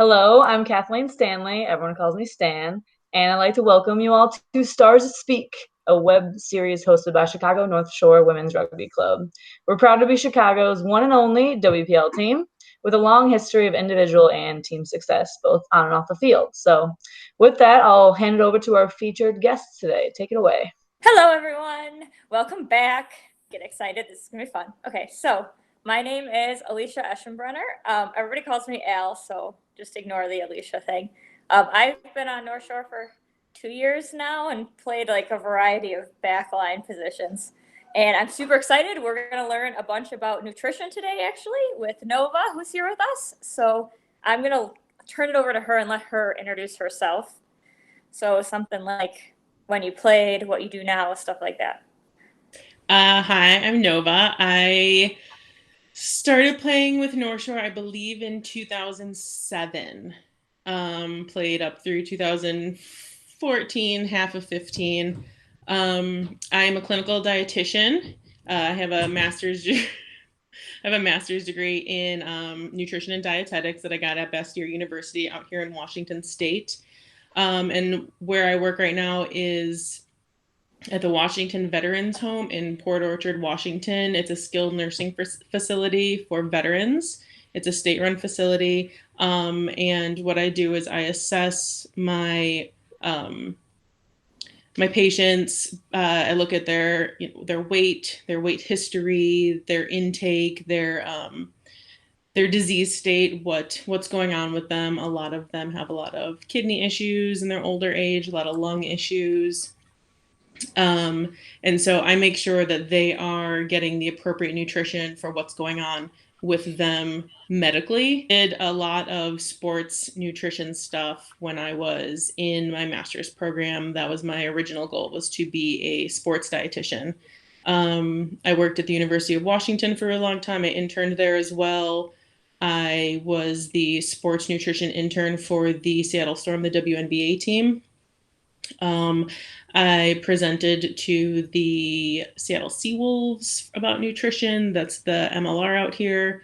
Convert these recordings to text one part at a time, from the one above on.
Hello, I'm Kathleen Stanley. Everyone calls me Stan, and I'd like to welcome you all to Stars Speak, a web series hosted by Chicago North Shore Women's Rugby Club. We're proud to be Chicago's one and only WPL team with a long history of individual and team success, both on and off the field. So, with that, I'll hand it over to our featured guests today. Take it away. Hello, everyone. Welcome back. Get excited. This is going to be fun. Okay, so my name is Alicia Ashenbrunner. Everybody calls me Al, so just ignore the Alicia thing. I've been on North Shore for 2 years now and played like a variety of backline positions. And I'm super excited. We're going to learn a bunch about nutrition today, actually, with Nova, who's here with us. So I'm going to turn it over to her and let her introduce herself. So something like when you played, what you do now, stuff like that. Hi, I'm Nova. I started playing with North Shore, I believe, in 2007. Played up through 2014, half of 15. I'm a clinical dietitian. I have a master's degree in nutrition and dietetics that I got at Bastyr University out here in Washington State. And where I work right now is at the Washington Veterans Home in Port Orchard, Washington. It's a skilled nursing facility for veterans. It's a state-run facility. And what I do is I assess my patients. I look at their weight, their weight history, their intake, their disease state, what's going on with them. A lot of them have a lot of kidney issues in their older age, a lot of lung issues. And so I make sure that they are getting the appropriate nutrition for what's going on with them medically. I did a lot of sports nutrition stuff when I was in my master's program. That was my original goal, was to be a sports dietitian. I worked at the University of Washington for a long time. I interned there as well. I was the sports nutrition intern for the Seattle Storm, the WNBA team. I presented to the Seattle Seawolves about nutrition. That's the MLR out here.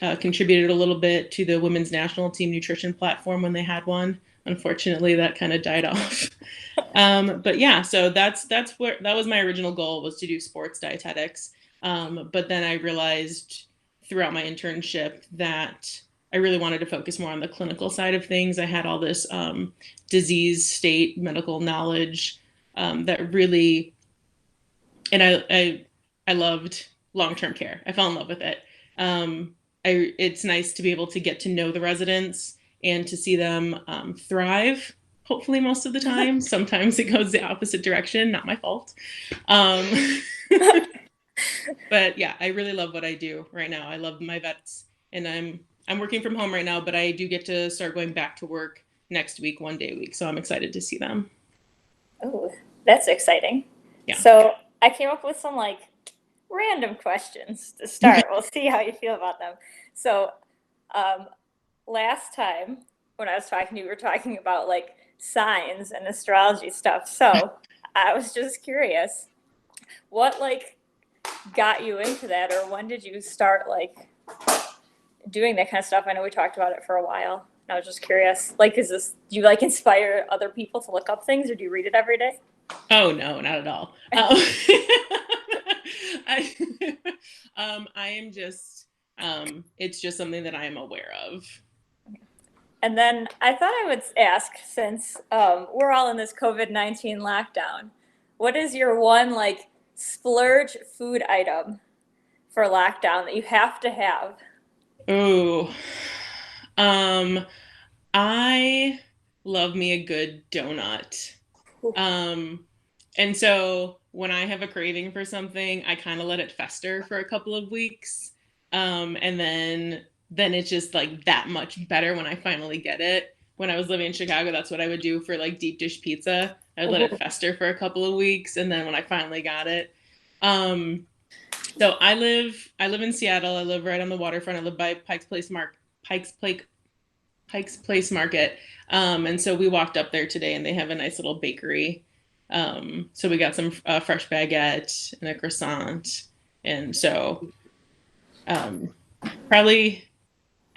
Contributed a little bit to the women's national team nutrition platform when they had one. Unfortunately, that kind of died off. But yeah, so that was my original goal, was to do sports dietetics. But then I realized throughout my internship that I really wanted to focus more on the clinical side of things. I had all this disease state medical knowledge that really, and I loved long-term care. I fell in love with it. It's nice to be able to get to know the residents and to see them thrive, hopefully most of the time. Sometimes it goes the opposite direction, not my fault. But yeah, I really love what I do right now. I love my vets, and I'm working from home right now, but I do get to start going back to work next week, 1 day a week. So I'm excited to see them. Oh, that's exciting. Yeah. So I came up with some like random questions to start. We'll see how you feel about them. So last time when I was talking to you, we were talking about like signs and astrology stuff. So I was just curious, what like got you into that, or when did you start like doing that kind of stuff? I know we talked about it for a while. I was just curious, like, do you like inspire other people to look up things, or do you read it every day? Oh no, not at all. I am just, it's just something that I am aware of. And then I thought I would ask, since we're all in this COVID-19 lockdown, what is your one like splurge food item for lockdown that you have to have? Oh, I love me a good donut. And so when I have a craving for something, I kind of let it fester for a couple of weeks. And then it's just like that much better when I finally get it. When I was living in Chicago, that's what I would do for like deep dish pizza. I'd let it fester for a couple of weeks, and then when I finally got it. So I live in Seattle. I live right on the waterfront. I live by Pike's Place Market. And so we walked up there today, and they have a nice little bakery. So we got some fresh baguette and a croissant. And so probably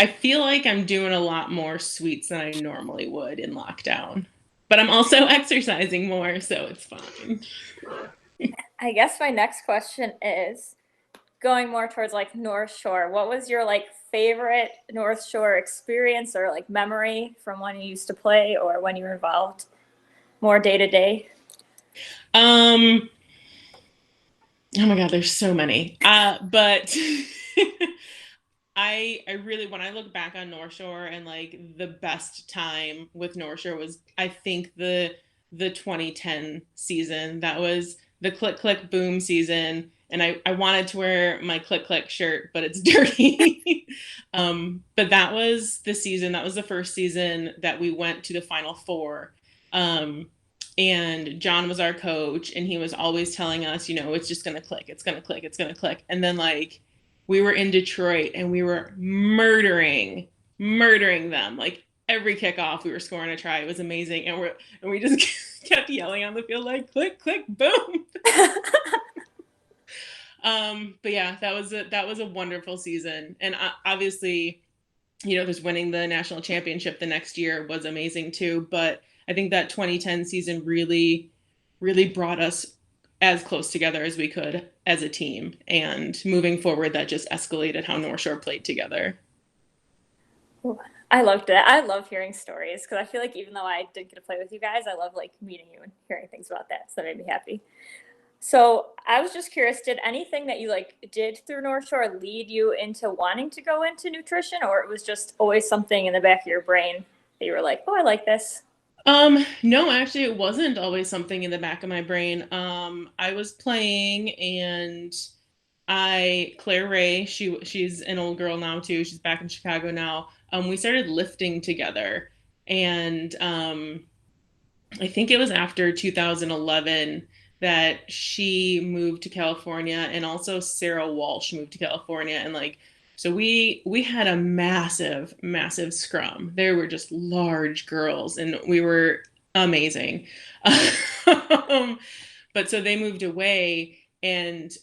I feel like I'm doing a lot more sweets than I normally would in lockdown, but I'm also exercising more, so it's fine. I guess my next question is going more towards like North Shore. What was your like favorite North Shore experience or like memory from when you used to play or when you were involved more day to day? Um, oh my God, there's so many. But I really, when I look back on North Shore, and like the best time with North Shore was, I think, the 2010 season. That was the click click boom season, and I wanted to wear my click click shirt, but it's dirty. But that was the season. That was the first season that we went to the Final Four. And John was our coach, and he was always telling us, it's just gonna click, it's gonna click, it's gonna click. And then like we were in Detroit and we were murdering them. Like every kickoff we were scoring a try. It was amazing. And we just kept yelling on the field like click, click, boom. But yeah, that was a wonderful season. And obviously, just winning the national championship the next year was amazing too. But I think that 2010 season really, really brought us as close together as we could as a team. And moving forward, that just escalated how North Shore played together. I loved it. I love hearing stories because I feel like even though I didn't get to play with you guys, I love like meeting you and hearing things about that. So that made me happy. So I was just curious, did anything that you like did through North Shore lead you into wanting to go into nutrition, or it was just always something in the back of your brain that you were like, oh, I like this? No, actually it wasn't always something in the back of my brain. I was playing, and Claire Ray, she's an old girl now too. She's back in Chicago now. We started lifting together, and I think it was after 2011 that she moved to California, and also Sarah Walsh moved to California, and like so we had a massive, massive scrum. There were just large girls, and we were amazing. But so they moved away, and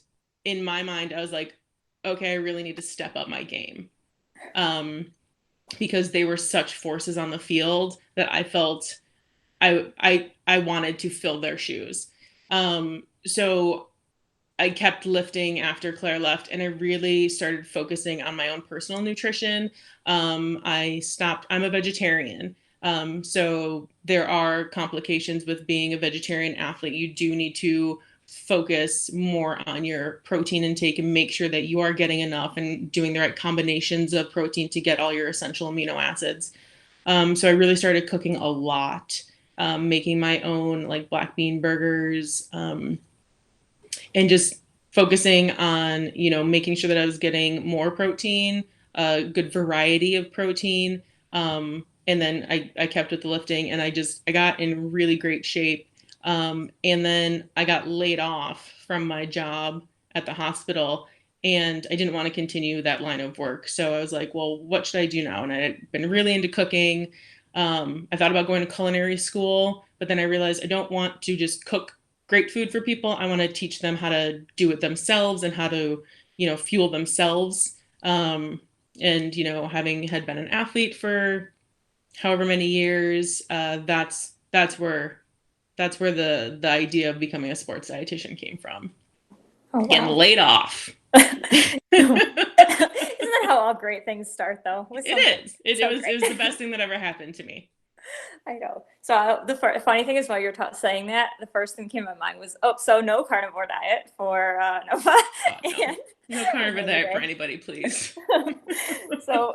in my mind, I was like, okay, I really need to step up my game. Because they were such forces on the field that I felt I wanted to fill their shoes. So I kept lifting after Claire left, and I really started focusing on my own personal nutrition. I stopped, I'm a vegetarian. So there are complications with being a vegetarian athlete. You do need to focus more on your protein intake and make sure that you are getting enough and doing the right combinations of protein to get all your essential amino acids. So I really started cooking a lot, making my own like black bean burgers, and just focusing on, making sure that I was getting more protein, a good variety of protein. And then I kept with the lifting, and I got in really great shape. And then I got laid off from my job at the hospital, and I didn't want to continue that line of work. So I was like, well, what should I do now? And I had been really into cooking. I thought about going to culinary school, but then I realized I don't want to just cook great food for people. I want to teach them how to do it themselves and how to, fuel themselves. And, having had been an athlete for however many years, that's where the idea of becoming a sports dietitian came from. Oh, wow. Getting laid off. Isn't that how all great things start, though? It is. It was the best thing that ever happened to me. I know. So the funny thing is, while you're saying that, the first thing that came to my mind was, so no carnivore diet for Nova. No carnivore diet for anybody, please. So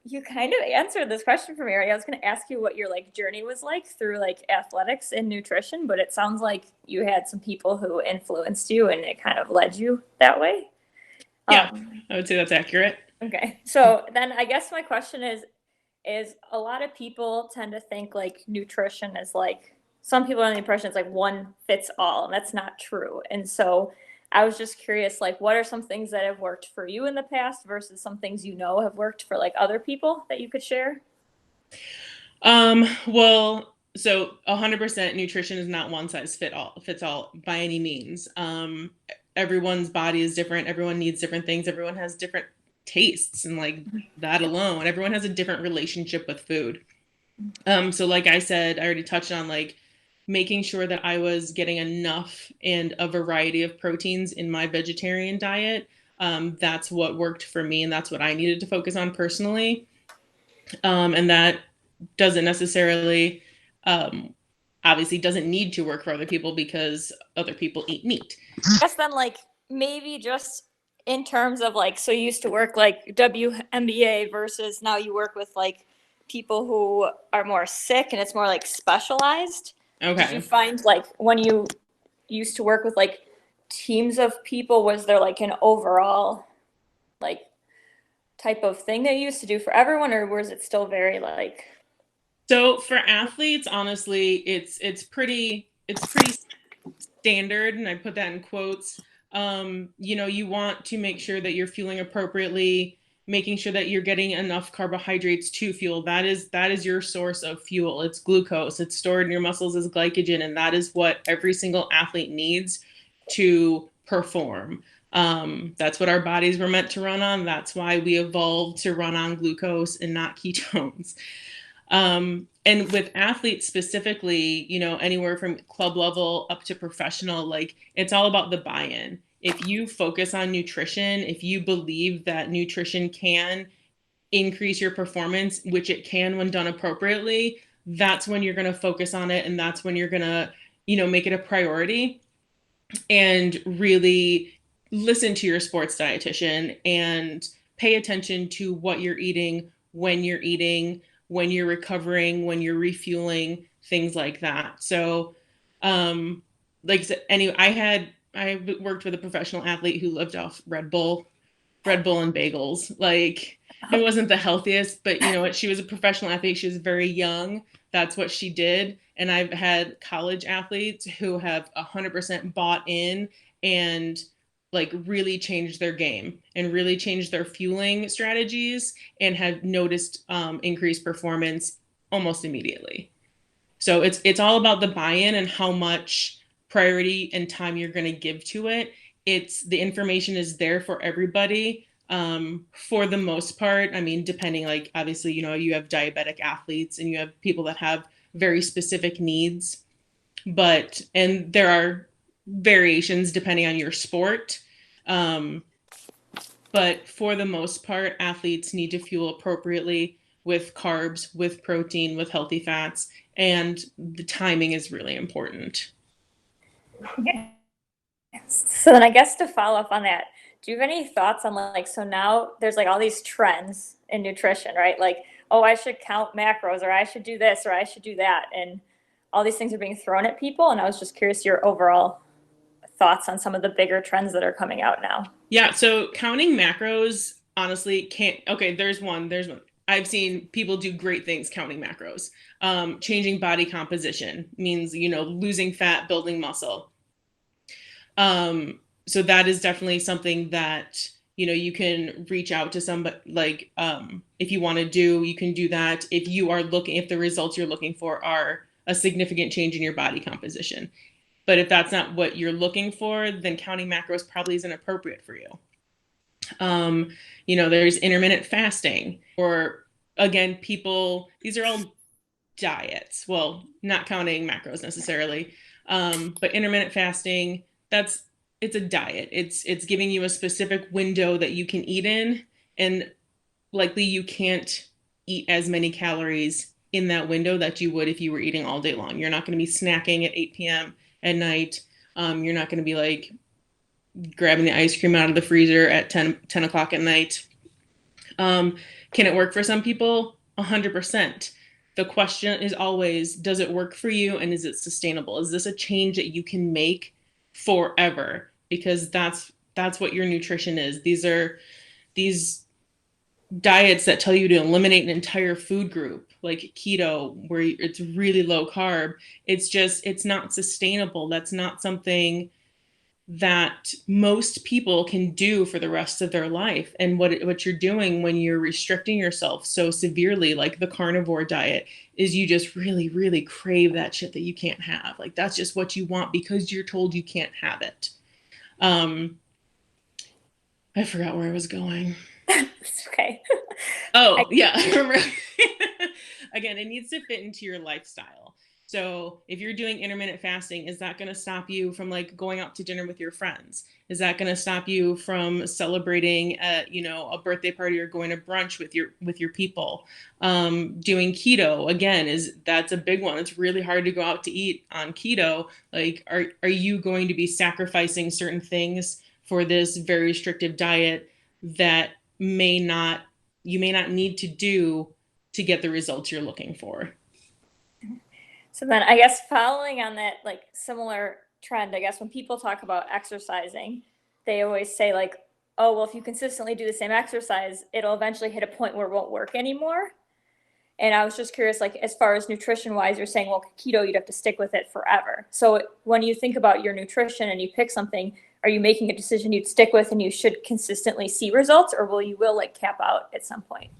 you kind of answered this question for me, right? I was going to ask you what your like journey was like through like athletics and nutrition, but it sounds like you had some people who influenced you and it kind of led you that way. Yeah, I would say that's accurate. Okay. So then I guess my question is a lot of people tend to think like nutrition is like, some people are under the impression it's like one fits all, and that's not true. And so I was just curious, like, what are some things that have worked for you in the past versus some things have worked for like other people that you could share? Well, so 100% nutrition is not one size fits all by any means. Everyone's body is different. Everyone needs different things. Everyone has different tastes and like that alone. Everyone has a different relationship with food. So like I said, I already touched on like making sure that I was getting enough and a variety of proteins in my vegetarian diet. That's what worked for me, and that's what I needed to focus on personally. And that doesn't necessarily, um, obviously, doesn't need to work for other people because other people eat meat. I guess then, like, maybe just in terms of like, so you used to work like WNBA versus now you work with like people who are more sick and it's more like specialized. Did you Okay. find like when you used to work with like teams of people, was there like an overall like type of thing that you used to do for everyone, or was it still very like? So for athletes, honestly, it's pretty standard, and I put that in quotes. You want to make sure that you're fueling appropriately, making sure that you're getting enough carbohydrates to fuel. That is your source of fuel. It's glucose. It's stored in your muscles as glycogen, and that is what every single athlete needs to perform. That's what our bodies were meant to run on. That's why we evolved to run on glucose and not ketones. And with athletes specifically, anywhere from club level up to professional, like it's all about the buy-in. If you focus on nutrition, if you believe that nutrition can increase your performance, which it can when done appropriately, that's when you're going to focus on it. And that's when you're going to, make it a priority and really listen to your sports dietitian and pay attention to what you're eating, when you're recovering, when you're refueling, things like that. So, like I said, anyway, I worked with a professional athlete who lived off Red Bull and bagels. Like it wasn't the healthiest, but you know what? She was a professional athlete. She was very young. That's what she did. And I've had college athletes who have 100% bought in and like really changed their game and really changed their fueling strategies and have noticed increased performance almost immediately. So it's all about the buy-in and how much priority and time you're going to give to it. It's the information is there for everybody. For the most part, I mean, depending, like obviously, you have diabetic athletes and you have people that have very specific needs, and there are variations depending on your sport. Um, but for the most part, athletes need to fuel appropriately with carbs, with protein, with healthy fats, and the timing is really important. Yeah. So then I guess to follow up on that, do you have any thoughts on like, so now there's like all these trends in nutrition, right? Like, oh, I should count macros, or I should do this, or I should do that. And all these things are being thrown at people. And I was just curious your overall thoughts on some of the bigger trends that are coming out now. Yeah, so counting macros honestly can't. Okay, there's one. I've seen people do great things counting macros. Changing body composition means, losing fat, building muscle. So that is definitely something that, you can reach out to somebody like, if you want to do, you can do that if the results you're looking for are a significant change in your body composition. But if that's not what you're looking for, then counting macros probably isn't appropriate for you. There's intermittent fasting, or again, these are all diets. Well, not counting macros necessarily, but intermittent fasting, it's a diet. It's giving you a specific window that you can eat in, and likely you can't eat as many calories in that window that you would if you were eating all day long. You're not going to be snacking at 8 p.m. at night. You're not going to be like grabbing the ice cream out of the freezer at 10 o'clock at night. Can it work for some people? 100%. The question is always, does it work for you, and is it sustainable? Is this a change that you can make forever? Because that's what your nutrition is. These are these diets that tell you to eliminate an entire food group, like keto, where it's really low carb. It's not sustainable. That's not something that most people can do for the rest of their life. And what you're doing when you're restricting yourself so severely, like the carnivore diet, is you just really, really crave that shit that you can't have. Like that's just what you want because you're told you can't have it. I forgot where I was going. It's okay. I, Oh, yeah. Again, it needs to fit into your lifestyle. So if you're doing intermittent fasting, is that going to stop you from like going out to dinner with your friends? Is that going to stop you from celebrating at, a birthday party or going to brunch with your people? Doing keto again that's a big one. It's really hard to go out to eat on keto. Like, are you going to be sacrificing certain things for this very restrictive diet that may not you may not need to do to get the results you're looking for? so then I guess following on that like similar trend, I guess when people talk about exercising, they always say like, oh, well, if you consistently do the same exercise, it'll eventually hit a point where it won't work anymore. And I was just curious, like, as far as nutrition wise, you're saying, well, keto, you'd have to stick with it forever. So when you think about your nutrition and you pick something, are you making a decision you'd stick with and you should consistently see results, or will like cap out at some point?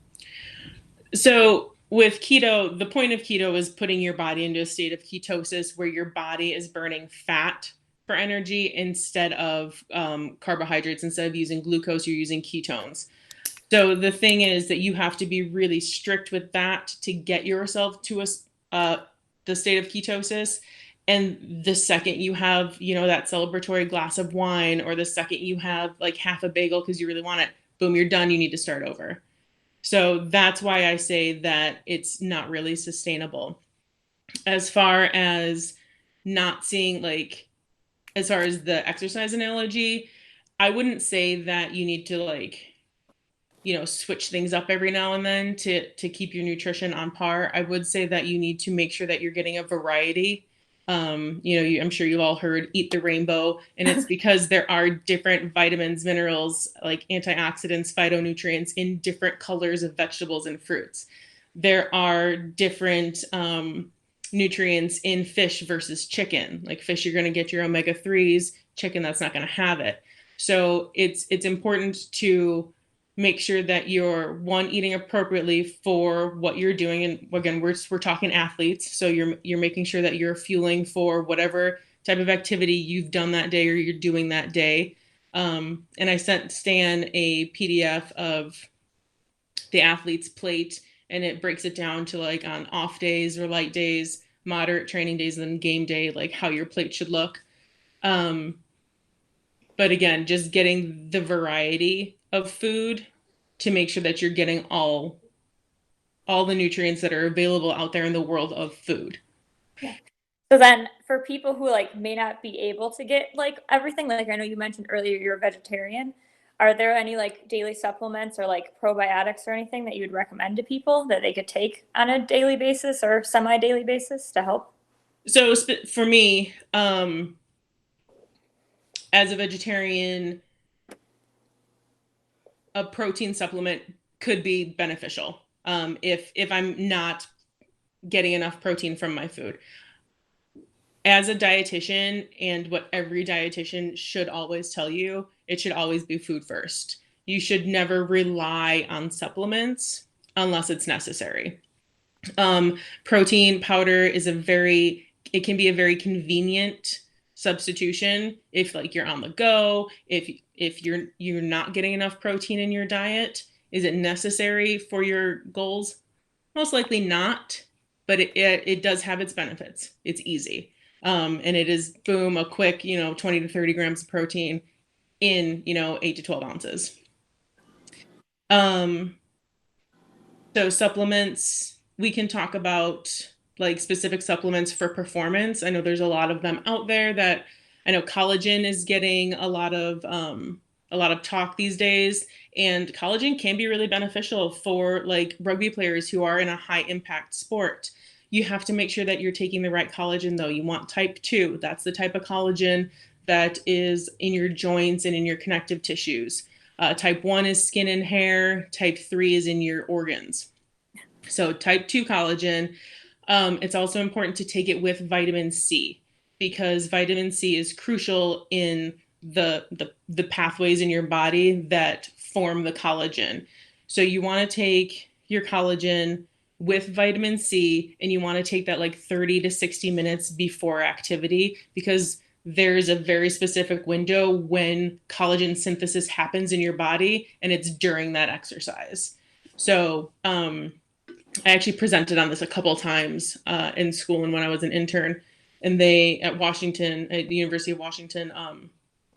So with keto, the point of keto is putting your body into a state of ketosis where your body is burning fat for energy instead of carbohydrates. Instead of using glucose, you're using ketones. So the thing is that you have to be really strict with that to get yourself to the state of ketosis. And the second you have, that celebratory glass of wine, or the second you have like half a bagel because you really want it, boom, you're done. You need to start over. So that's why I say that it's not really sustainable. As far as not seeing, like, as far as the exercise analogy, I wouldn't say that you need to like, switch things up every now and then to keep your nutrition on par. I would say that you need to make sure that you're getting a variety. I'm sure you've all heard eat the rainbow, and it's because there are different vitamins, minerals, like antioxidants, phytonutrients in different colors of vegetables and fruits. There are different nutrients in fish versus chicken. Like fish, you're going to get your omega-3s. Chicken, that's not going to have it. So it's important to make sure that you're eating appropriately for what you're doing. And again, we're talking athletes, so you're making sure that you're fueling for whatever type of activity you've done that day or you're doing that day. And I sent Stan a PDF of the athlete's plate, and it breaks it down to like on off days or light days, moderate training days, and then game day, like how your plate should look. But again, just getting the variety of food to make sure that you're getting all the nutrients that are available out there in the world of food. Yeah. So then for people who like may not be able to get like everything, like I know you mentioned earlier you're a vegetarian, are there any like daily supplements or like probiotics or anything that you would recommend to people that they could take on a daily basis or semi-daily basis to help? So for me, as a vegetarian, a protein supplement could be beneficial if I'm not getting enough protein from my food. As a dietitian, and what every dietitian should always tell you, it should always be food first. You should never rely on supplements unless it's necessary. Protein powder it can be a very convenient substitution if like you're on the go, if you're not getting enough protein in your diet. Is it necessary for your goals? Most likely not, but it does have its benefits. It's easy. And it is, boom, a quick, 20 to 30 grams of protein in, 8 to 12 ounces. So supplements, we can talk about like specific supplements for performance. I know there's a lot of them out there. That I know collagen is getting a lot of talk these days, and collagen can be really beneficial for like rugby players who are in a high impact sport. You have to make sure that you're taking the right collagen though. You want type 2. That's the type of collagen that is in your joints and in your connective tissues. Type 1 is skin and hair. Type 3 is in your organs. So type 2 collagen. It's also important to take it with vitamin C, because vitamin C is crucial in the pathways in your body that form the collagen. So you want to take your collagen with vitamin C, and you want to take that like 30 to 60 minutes before activity, because there's a very specific window when collagen synthesis happens in your body, and it's during that exercise. So I actually presented on this a couple of times in school and when I was an intern. And they, at the University of Washington,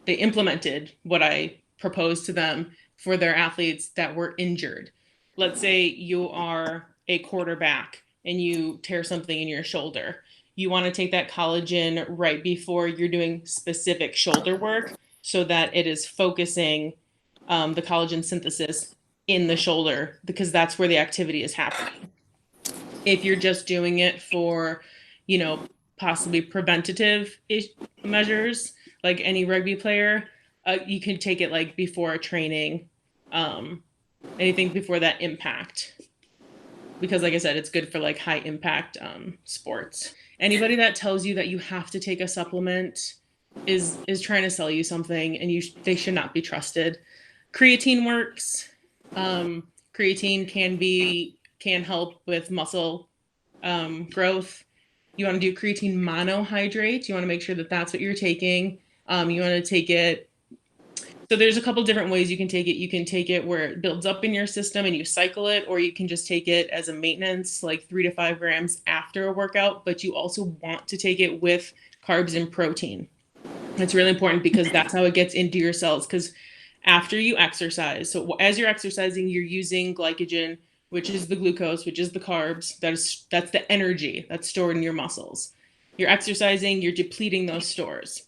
they implemented what I proposed to them for their athletes that were injured. Let's say you are a quarterback and you tear something in your shoulder. You want to take that collagen right before you're doing specific shoulder work so that it is focusing the collagen synthesis in the shoulder, because that's where the activity is happening. If you're just doing it for, possibly preventative measures, like any rugby player, you can take it like before a training, anything before that impact. Because like I said, it's good for like high impact sports. Anybody that tells you that you have to take a supplement is trying to sell you something, and they should not be trusted. Creatine works. Creatine can help with muscle growth. You want to do creatine monohydrate. You want to make sure that that's what you're taking. You want to take it. So there's a couple different ways you can take it. You can take it where it builds up in your system and you cycle it, or you can just take it as a maintenance, like 3 to 5 grams after a workout. But you also want to take it with carbs and protein. It's really important because that's how it gets into your cells. Because after you exercise, so as you're exercising, you're using glycogen, which is the glucose, which is the carbs. That's the energy that's stored in your muscles. You're exercising, you're depleting those stores,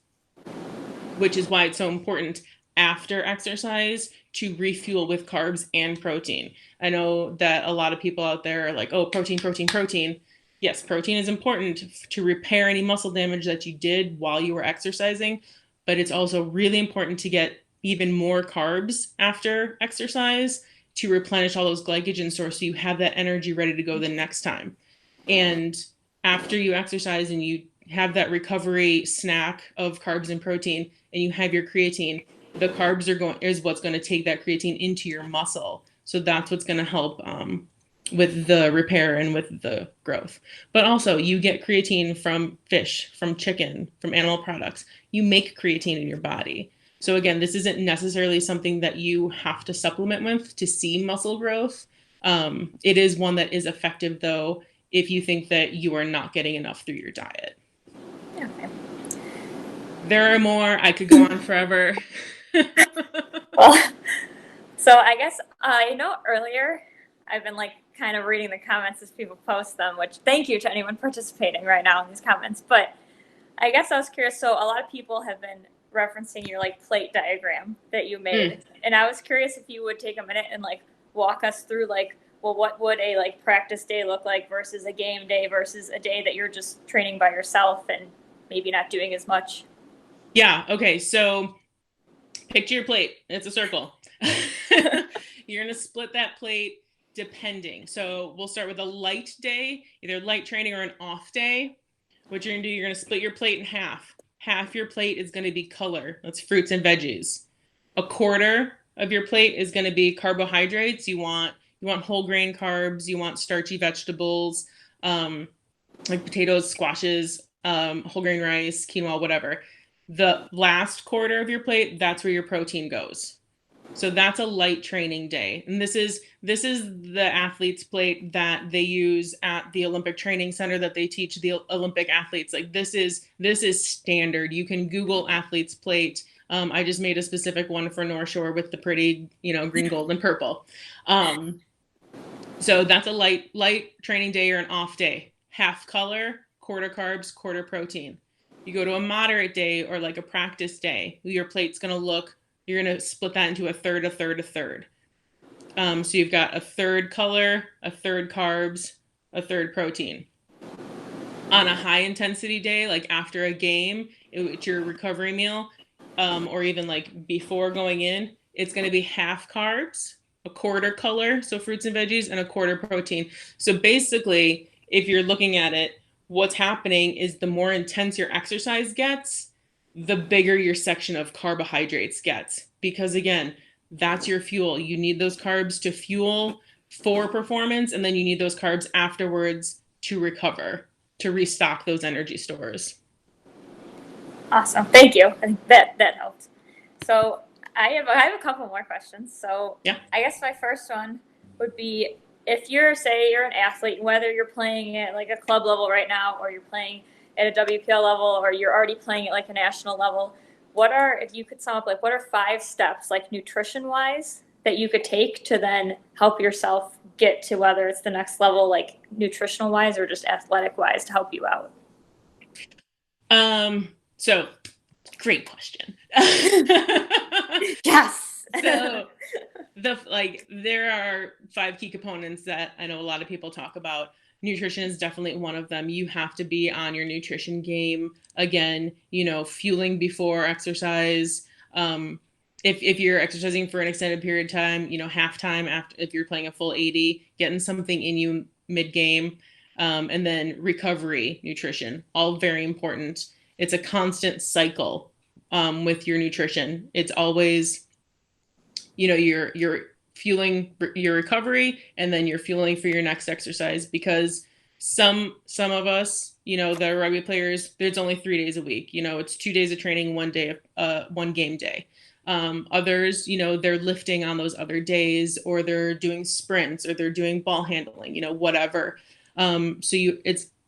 which is why it's so important after exercise to refuel with carbs and protein. I know that a lot of people out there are like, oh, protein, protein, protein. Yes, protein is important to repair any muscle damage that you did while you were exercising, but it's also really important to get even more carbs after exercise to replenish all those glycogen stores so you have that energy ready to go the next time. And after you exercise and you have that recovery snack of carbs and protein and you have your creatine, the carbs is what's going to take that creatine into your muscle. So that's what's going to help with the repair and with the growth. But also you get creatine from fish, from chicken, from animal products. You make creatine in your body. So again, this isn't necessarily something that you have to supplement with to see muscle growth. It is one that is effective, though, if you think that you are not getting enough through your diet. Okay. There are more. I could go on forever. Well, so I guess, earlier I've been like kind of reading the comments as people post them, which thank you to anyone participating right now in these comments. But I guess I was curious. So a lot of people have been referencing your like plate diagram that you made. And I was curious if you would take a minute and like walk us through like, well, what would a like practice day look like versus a game day versus a day that you're just training by yourself and maybe not doing as much? Yeah. Okay. So picture your plate. It's a circle. You're going to split that plate depending. So we'll start with a light day, either light training or an off day. What you're going to do, you're going to split your plate in half. Half your plate is going to be color. That's fruits and veggies. A quarter of your plate is going to be carbohydrates. You want whole grain carbs. You want starchy vegetables, like potatoes, squashes, whole grain rice, quinoa, whatever. The last quarter of your plate, that's where your protein goes. So that's a light training day. And this is the athlete's plate that they use at the Olympic Training Center that they teach the Olympic athletes. Like this is standard. You can Google athlete's plate. I just made a specific one for North Shore with the pretty, green, gold, and purple. So that's a light training day or an off day. Half color, quarter carbs, quarter protein. You go to a moderate day or like a practice day, your plate's going to look, you're going to split that into a third, a third, a third. So you've got a third color, a third carbs, a third protein. On a high intensity day, like after a game, it's your recovery meal, or even like before going in, it's going to be half carbs, a quarter color, so fruits and veggies, and a quarter protein. So basically, if you're looking at it, what's happening is the more intense your exercise gets, the bigger your section of carbohydrates gets. Because again, that's your fuel. You need those carbs to fuel for performance, and then you need those carbs afterwards to recover, to restock those energy stores. Awesome. Thank you. I think that helped. So I have a couple more questions. So Yeah. I guess my first one would be, if you're an athlete, whether you're playing at like a club level right now, or you're playing at a WPL level, or you're already playing at like a national level, if you could sum up, like, what are 5 steps, like nutrition wise, that you could take to then help yourself get to, whether it's the next level, like nutritional wise or just athletic wise, to help you out? So great question. Yes. So there are 5 key components that I know a lot of people talk about. Nutrition is definitely one of them. You have to be on your nutrition game. Again, fueling before exercise. If you're exercising for an extended period of time, halftime, after, if you're playing a full 80, getting something in you mid game. And then recovery nutrition, all very important. It's a constant cycle with your nutrition. It's always, you're fueling your recovery, and then you're fueling for your next exercise, because some of us, the rugby players, there's only 3 days a week. It's 2 days of training, 1 day of one game day. Others, they're lifting on those other days, or they're doing sprints, or they're doing ball handling, whatever.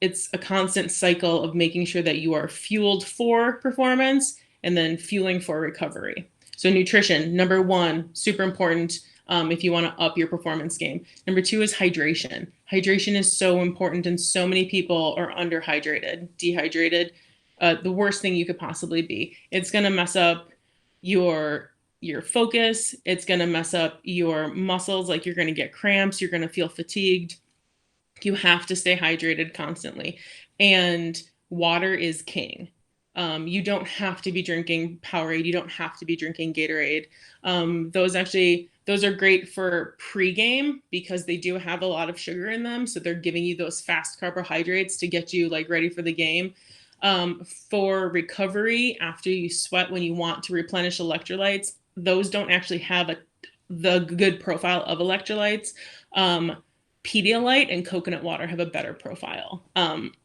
It's a constant cycle of making sure that you are fueled for performance and then fueling for recovery. So nutrition, number 1, super important if you want to up your performance game. Number 2 is hydration. Hydration is so important, and so many people are underhydrated, dehydrated. The worst thing you could possibly be. It's going to mess up your focus. It's going to mess up your muscles. Like, you're going to get cramps. You're going to feel fatigued. You have to stay hydrated constantly. And water is king. You don't have to be drinking Powerade. You don't have to be drinking Gatorade. Those are great for pregame, because they do have a lot of sugar in them. So they're giving you those fast carbohydrates to get you like ready for the game. For recovery, after you sweat, when you want to replenish electrolytes, those don't actually have the good profile of electrolytes. Pedialyte and coconut water have a better profile.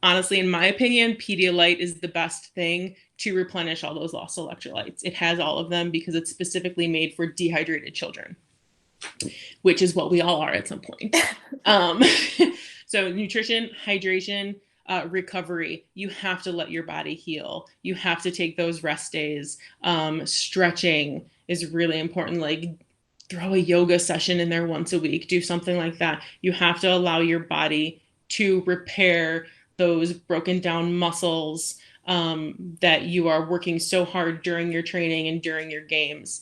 Honestly, in my opinion, Pedialyte is the best thing to replenish all those lost electrolytes. It has all of them because it's specifically made for dehydrated children, which is what we all are at some point. So nutrition, hydration, recovery. You have to let your body heal. You have to take those rest days. Stretching is really important. Like, throw a yoga session in there once a week. Do something like that. You have to allow your body to repair those broken down muscles that you are working so hard during your training and during your games.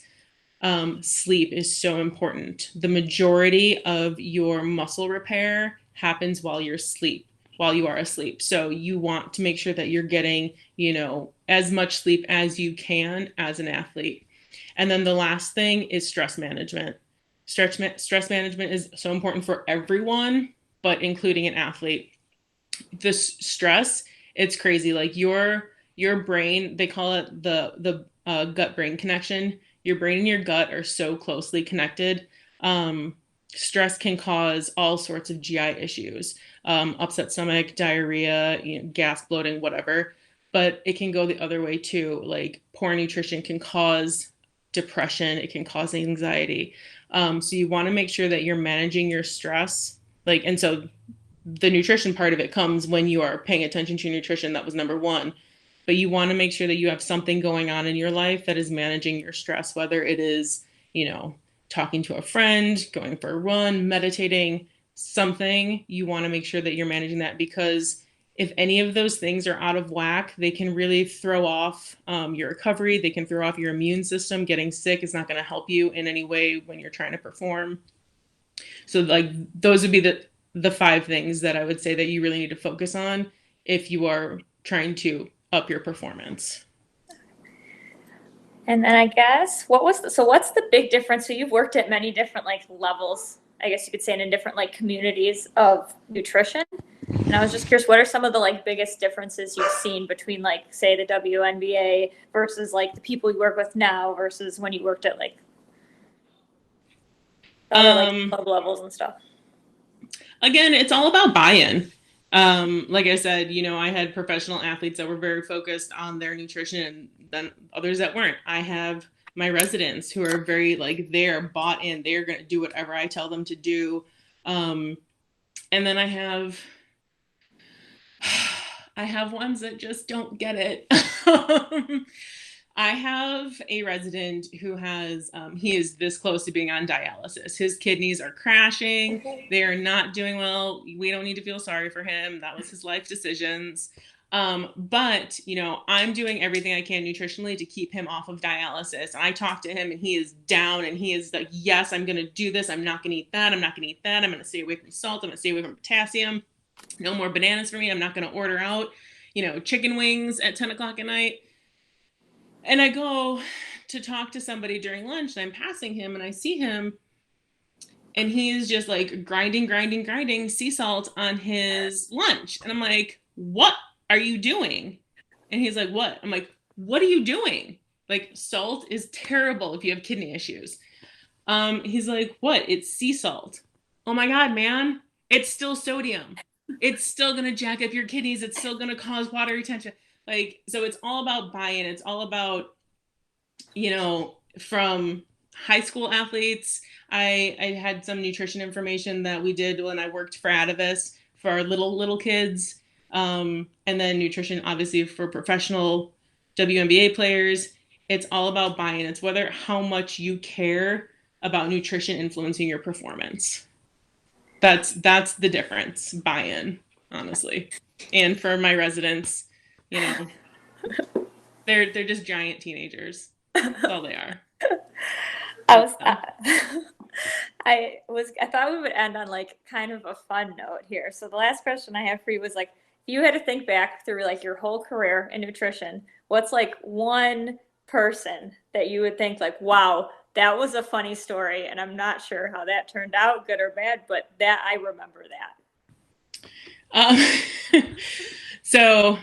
Sleep is so important. The majority of your muscle repair happens while you are asleep. So you want to make sure that you're getting, as much sleep as you can as an athlete. And then the last thing is stress management. Stress management is so important for everyone, but including an athlete. This stress, it's crazy. Like, your brain, they call it the gut brain connection. Your brain and your gut are so closely connected. Stress can cause all sorts of GI issues, upset stomach, diarrhea, gas, bloating, whatever. But it can go the other way too. Like, poor nutrition can cause depression. It can cause anxiety. So you want to make sure that you're managing your stress. And so the nutrition part of it comes when you are paying attention to your nutrition. That was number 1. But you want to make sure that you have something going on in your life that is managing your stress, whether it is, talking to a friend, going for a run, meditating, something. You want to make sure that you're managing that, because if any of those things are out of whack, they can really throw off your recovery. They can throw off your immune system. Getting sick is not going to help you in any way when you're trying to perform. So those would be the 5 things that I would say that you really need to focus on if you are trying to up your performance. And then I guess, what's the big difference? So you've worked at many different levels, I guess you could say, in different communities of nutrition. And I was just curious, what are some of the biggest differences you've seen between say the WNBA versus the people you work with now versus when you worked at other club levels and stuff? Again, it's all about buy-in. Like I said, I had professional athletes that were very focused on their nutrition and then others that weren't. I have my residents who are very like, they're bought in, they're going to do whatever I tell them to do. And then I have ones that just don't get it. I have a resident who he is this close to being on dialysis. His kidneys are crashing. Okay. They are not doing well. We don't need to feel sorry for him. That was his life decisions. But, I'm doing everything I can nutritionally to keep him off of dialysis. And I talk to him and he is down and he is like, yes, I'm going to do this. I'm not going to eat that. I'm not going to eat that. I'm going to stay away from salt. I'm going to stay away from potassium. No more bananas for me. I'm not going to order out, chicken wings at 10 o'clock at night. And I go to talk to somebody during lunch and I'm passing him and I see him and he is just like grinding sea salt on his lunch. And I'm like, what are you doing? And he's like, what? I'm like, what are you doing? Like, salt is terrible if you have kidney issues. He's like, what? It's sea salt. Oh my God, man. It's still sodium. It's still going to jack up your kidneys. It's still going to cause water retention. Like, so it's all about buy-in. It's all about, from high school athletes. I had some nutrition information that we did when I worked for Atavis for our little kids. And then nutrition, obviously, for professional WNBA players. It's all about buy-in. It's how much you care about nutrition influencing your performance. That's the difference, buy-in, honestly. And for my residents, they're just giant teenagers. That's all they are. I thought we would end on like kind of a fun note here. So the last question I have for you was like, if you had to think back through like your whole career in nutrition, what's like one person that you would think like, wow, that was a funny story and I'm not sure how that turned out, good or bad, but that I remember that. So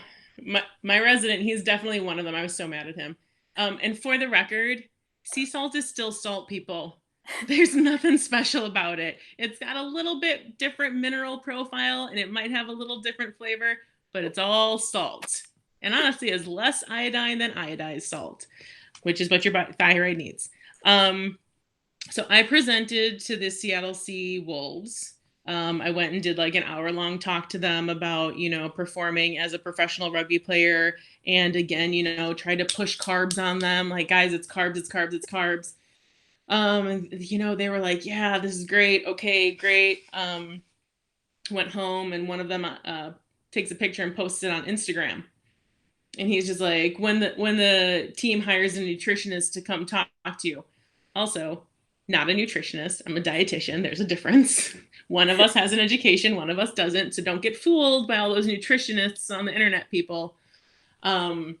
my resident, he's definitely one of them. I was so mad at him. And for the record, sea salt is still salt, people. There's nothing special about it. It's got a little bit different mineral profile and it might have a little different flavor, but it's all salt. And honestly, it's less iodine than iodized salt, which is what your thyroid needs. So I presented to the Seattle Sea Wolves. I went and did like an hour-long talk to them about, performing as a professional rugby player. And again, try to push carbs on them. Like, guys, it's carbs, it's carbs, it's carbs. They were like, yeah, this is great. Okay, great. Went home and one of them takes a picture and posts it on Instagram. And he's just like, when the team hires a nutritionist to come talk to you. Also, not a nutritionist. I'm a dietitian. There's a difference. One of us has an education. One of us doesn't. So don't get fooled by all those nutritionists on the internet, people. So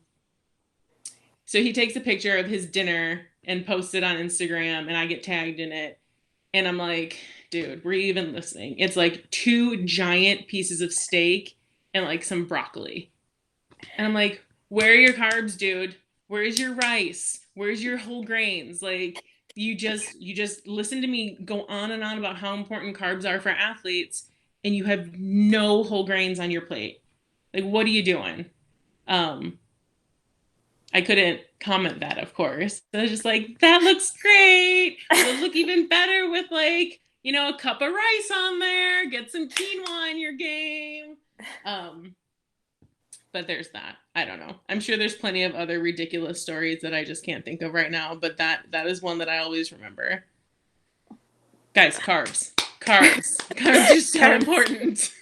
he takes a picture of his dinner and posts it on Instagram and I get tagged in it. And I'm like, dude, were you even listening? It's like 2 giant pieces of steak and like some broccoli. And I'm like, where are your carbs, dude? Where's your rice? Where's your whole grains? Like, you just listen to me go on and on about how important carbs are for athletes, and you have no whole grains on your plate. Like, what are you doing? I couldn't comment that, of course. So I was just like, that looks great. It'll look even better with like, a cup of rice on there. Get some quinoa in your game. But there's that. I don't know. I'm sure there's plenty of other ridiculous stories that I just can't think of right now, but that is one that I always remember. Guys, carbs. Carbs are so important.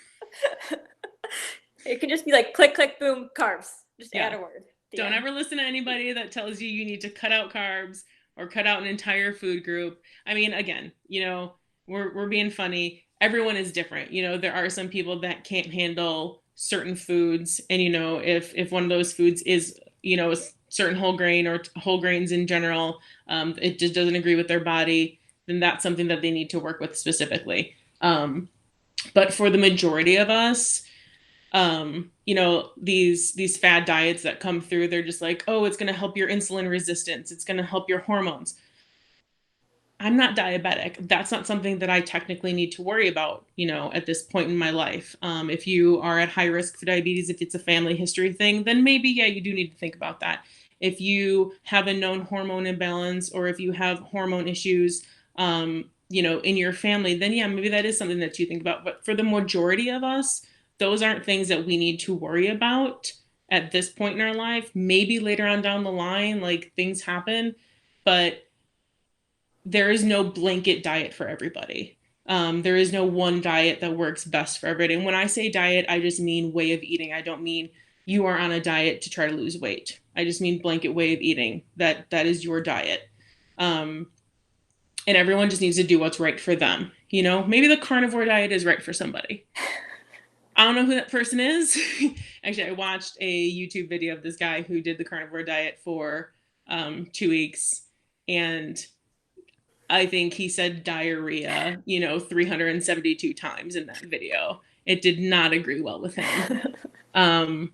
It can just be like click, click, boom, carbs. Just add a word. Don't ever listen to anybody that tells you need to cut out carbs or cut out an entire food group. I mean, again, we're being funny. Everyone is different. There are some people that can't handle certain foods. And, if one of those foods is, a certain whole grain or whole grains in general, it just doesn't agree with their body, then that's something that they need to work with specifically. But for the majority of us, these fad diets that come through, they're just like, oh, it's going to help your insulin resistance. It's going to help your hormones. I'm not diabetic. That's not something that I technically need to worry about, at this point in my life. If you are at high risk for diabetes, if it's a family history thing, then maybe, yeah, you do need to think about that. If you have a known hormone imbalance, or if you have hormone issues, in your family, then yeah, maybe that is something that you think about. But for the majority of us, those aren't things that we need to worry about at this point in our life. Maybe later on down the line, like things happen, but there is no blanket diet for everybody. There is no one diet that works best for everybody. And when I say diet, I just mean way of eating. I don't mean you are on a diet to try to lose weight. I just mean blanket way of eating. That is your diet. And everyone just needs to do what's right for them. Maybe the carnivore diet is right for somebody. I don't know who that person is. Actually, I watched a YouTube video of this guy who did the carnivore diet for 2 weeks, and I think he said diarrhea, 372 times in that video. It did not agree well with him.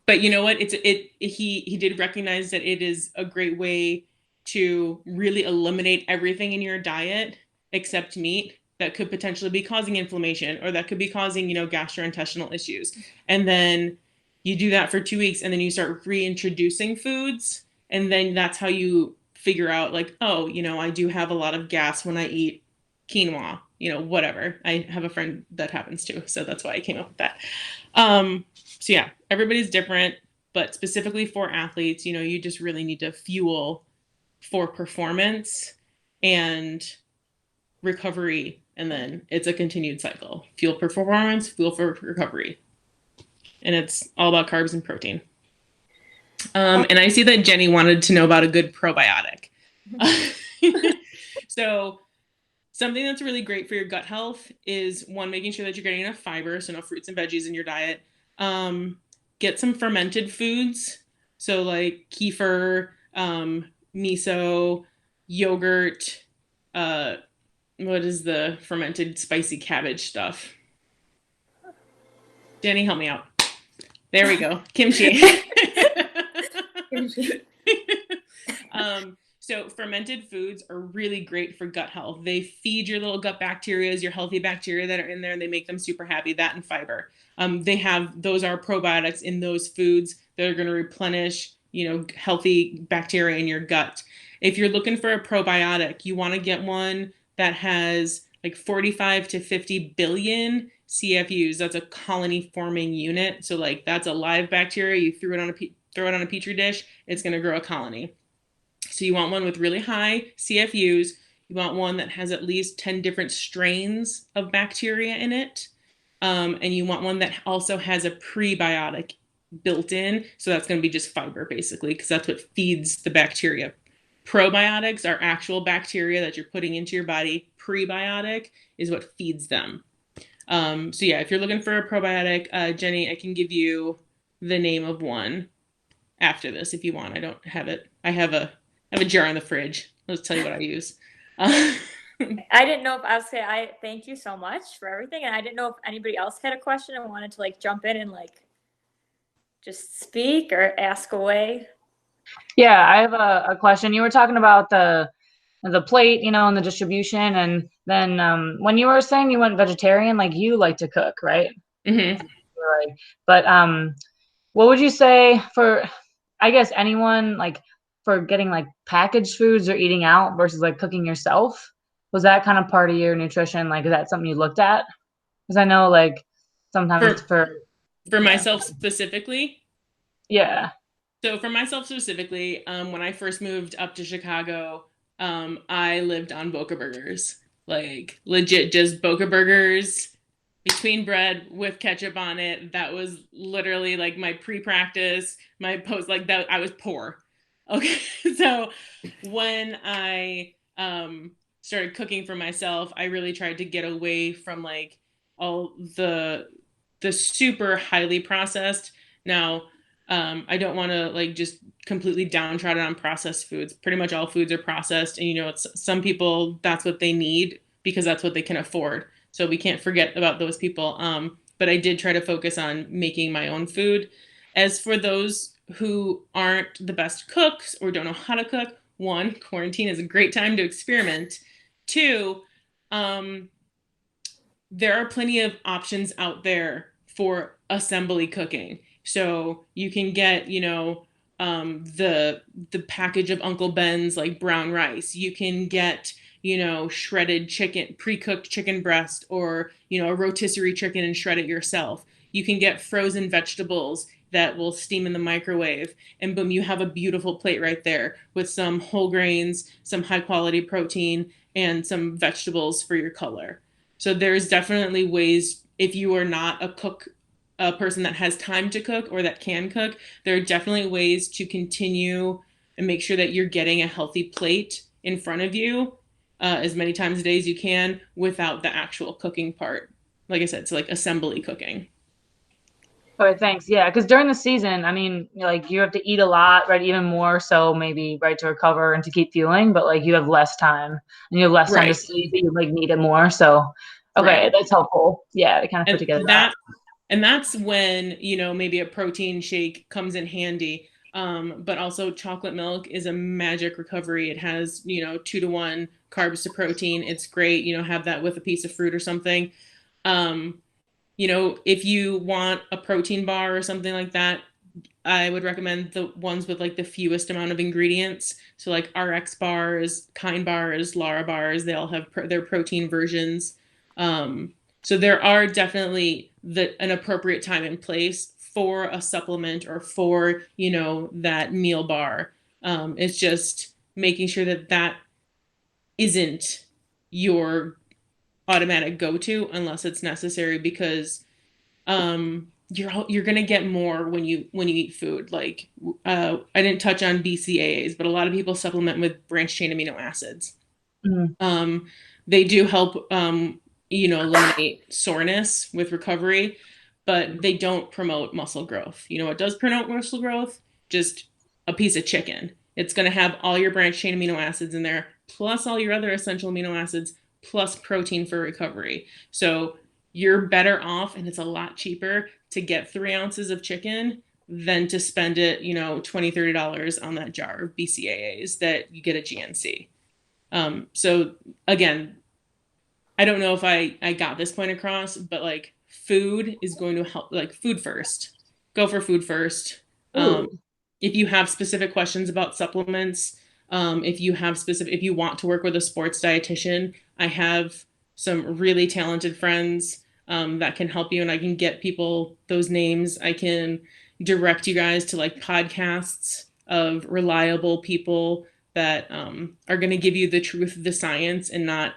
But you know what? He did recognize that it is a great way to really eliminate everything in your diet except meat that could potentially be causing inflammation, or that could be causing, gastrointestinal issues. And then you do that for 2 weeks, and then you start reintroducing foods. And then that's how you figure out, like, oh, I do have a lot of gas when I eat quinoa, whatever. I have a friend that happens to, so that's why I came up with that. So yeah, everybody's different, but specifically for athletes, you just really need to fuel for performance and recovery. And then it's a continued cycle: fuel for performance, fuel for recovery. And it's all about carbs and protein. And I see that Jenny wanted to know about a good probiotic. So something that's really great for your gut health is, one, making sure that you're getting enough fiber, so no fruits and veggies in your diet. Get some fermented foods, so like kefir, miso, yogurt. What is the fermented spicy cabbage stuff? Jenny, help me out. There we go. Kimchi. So fermented foods are really great for gut health. They feed your little gut bacteria, your healthy bacteria that are in there, and they make them super happy. That and fiber. Those are probiotics in those foods that are going to replenish, healthy bacteria in your gut. If you're looking for a probiotic, you want to get one that has like 45 to 50 billion CFUs. That's a colony forming unit. So like that's a live bacteria. You throw it on a petri dish, it's going to grow a colony. So you want one with really high CFUs. You want one that has at least 10 different strains of bacteria in it. And you want one that also has a prebiotic built in. So that's going to be just fiber, basically, because that's what feeds the bacteria. Probiotics are actual bacteria that you're putting into your body. Prebiotic is what feeds them. So yeah, if you're looking for a probiotic, Jenny, I can give you the name of one after this if you want. I don't have it. I have a jar in the fridge. I'll just tell you what I use. I didn't know if I was saying, I thank you so much for everything. And I didn't know if anybody else had a question and wanted to like jump in and like just speak or ask away. Yeah, I have a question. You were talking about the plate, and the distribution, and then when you were saying you went vegetarian, like you like to cook, right? Mm-hmm. Right. But what would you say for, I guess, anyone, like, for getting like packaged foods or eating out versus like cooking yourself? Was that kind of part of your nutrition? Like, is that something you looked at? Because I know, like, sometimes For yeah. myself specifically. Yeah. So for myself specifically, when I first moved up to Chicago, I lived on Boca Burgers, like legit just Boca Burgers between bread with ketchup on it. That was literally like my pre-practice, my post, like that. I was poor. Okay. So when I started cooking for myself, I really tried to get away from like all the super highly processed. Now, I don't want to like just completely downtrodden on processed foods. Pretty much all foods are processed, and it's some people, that's what they need because that's what they can afford. So we can't forget about those people. But I did try to focus on making my own food. As for those who aren't the best cooks or don't know how to cook, one, quarantine is a great time to experiment. Two, um, there are plenty of options out there for assembly cooking. So you can get, the package of Uncle Ben's like brown rice. You can get, shredded chicken, pre-cooked chicken breast, or, a rotisserie chicken and shred it yourself. You can get frozen vegetables that will steam in the microwave, and boom, you have a beautiful plate right there with some whole grains, some high quality protein, and some vegetables for your color. So there's definitely ways, if you are not a person that has time to cook or that can cook, there are definitely ways to continue and make sure that you're getting a healthy plate in front of you as many times a day as you can without the actual cooking part. Like I said, it's like assembly cooking. Okay, thanks. Yeah, because during the season, I mean, like you have to eat a lot, right? Even more so, maybe, right, to recover and to keep fueling, but like you have less time and you have less time to Right, sleep, but you like need it more. So, right. okay, that's helpful. Yeah, to kind of put And together that. that and that's when, maybe a protein shake comes in handy. But also chocolate milk is a magic recovery. It has, 2 to 1 carbs to protein. It's great, have that with a piece of fruit or something. Um, if you want a protein bar or something like that, I would recommend the ones with like the fewest amount of ingredients. So like RX bars, Kind bars, Lara bars, they all have their protein versions. Um, so there are definitely an appropriate time and place for a supplement or for, that meal bar. It's just making sure that that isn't your automatic go-to unless it's necessary, because you're gonna get more when you eat food. Like I didn't touch on BCAAs, but a lot of people supplement with branched chain amino acids. Mm. Um, they do help eliminate soreness with recovery, but they don't promote muscle growth. You know what does promote muscle growth? Just a piece of chicken. It's going to have all your branched chain amino acids in there, plus all your other essential amino acids, plus protein for recovery. So you're better off, and it's a lot cheaper to get 3 ounces of chicken than to spend it, $20-$30 on that jar of BCAAs that you get at GNC. So again, I don't know if I got this point across, but like food is going to help. Like food first. Go for food first. Um, Ooh. if you have specific questions about supplements, if you want to work with a sports dietitian, I have some really talented friends that can help you, and I can get people those names. I can direct you guys to like podcasts of reliable people that are going to give you the truth of the science and not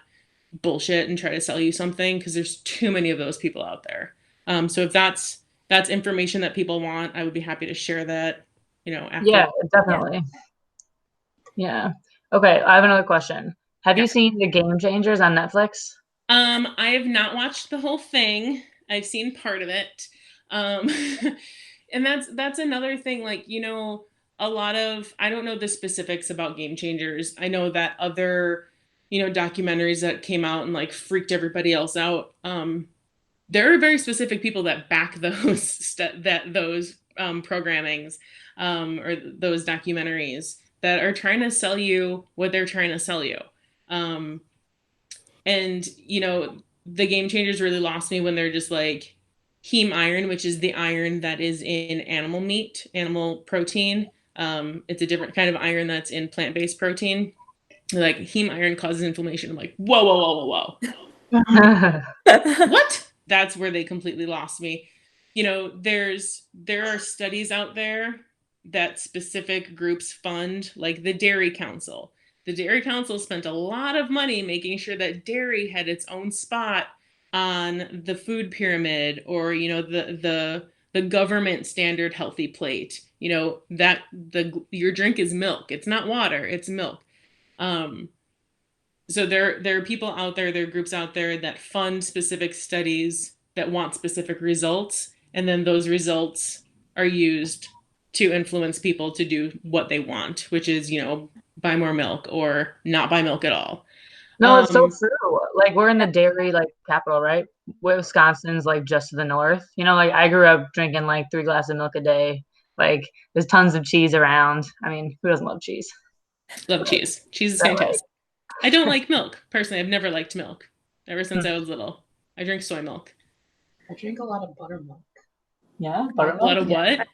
bullshit and try to sell you something, because there's too many of those people out there. So if that's information that people want, I would be happy to share that, after. Yeah, Yeah. definitely. Yeah. Okay, I have another question. Have Yeah. you seen The Game Changers on Netflix? I have not watched the whole thing. I've seen part of it. Um, and that's another thing, like, a lot of, I don't know the specifics about Game Changers. I know that other, documentaries that came out and like freaked everybody else out. There are very specific people that back those those programmings or those documentaries that are trying to sell you what they're trying to sell you. Um, and the Game Changers really lost me when they're just like heme iron, which is the iron that is in animal meat, animal protein. It's a different kind of iron that's in plant-based protein. Like heme iron causes inflammation. I'm like, whoa, whoa, whoa, whoa, whoa. What? That's where they completely lost me. There are studies out there that specific groups fund, like the Dairy Council. The Dairy Council spent a lot of money making sure that dairy had its own spot on the food pyramid, or the government standard healthy plate. That the your drink is milk. It's not water, it's milk. Um, so there are people out there, there are groups out there that fund specific studies that want specific results, and then those results are used to influence people to do what they want, which is, buy more milk or not buy milk at all. No, it's so um true. Like we're in the dairy like capital, right? Wisconsin's like just to the north. Like I grew up drinking like 3 glasses of milk a day. Like there's tons of cheese around. I mean, who doesn't love cheese? Love cheese. Cheese is That right. fantastic. I don't like milk. Personally, I've never liked milk ever since Hmm. I was little. I drink soy milk. I drink a lot of buttermilk. Yeah, A lot buttermilk. of what?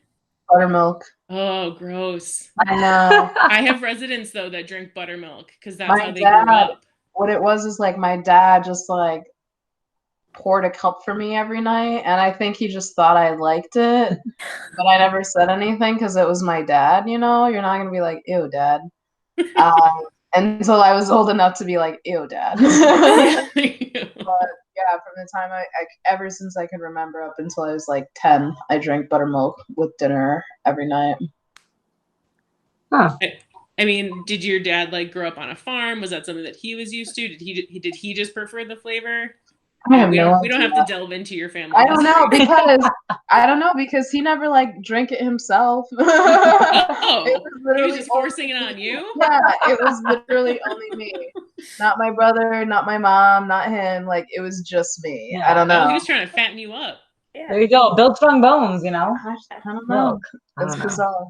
Buttermilk. Oh, gross. I know. I have residents though that drink buttermilk because that's My how they grew dad, up. what it was is like my dad just like poured a cup for me every night, and I think he just thought I liked it, but I never said anything because it was my dad, you know? You're not gonna be like, ew, dad. Until I was old enough to be like, ew, dad. But yeah, from the time ever since I could remember up until I was like 10, I drank buttermilk with dinner every night. Huh. I mean, did your dad like grow up on a farm? Was that something that he was used to? Did he just prefer the flavor? I have We no don't have idea. to delve into your family I don't know history. because he never like drank it himself. It Oh, was he was literally just forcing it on you? yeah, it was literally only me. Not my brother, not my mom, not him. Like it was just me. Yeah. I don't Oh, he know. was trying to fatten you up. Yeah. There you go. Build strong bones, you know? I don't know. Milk. I It's don't know. bizarre.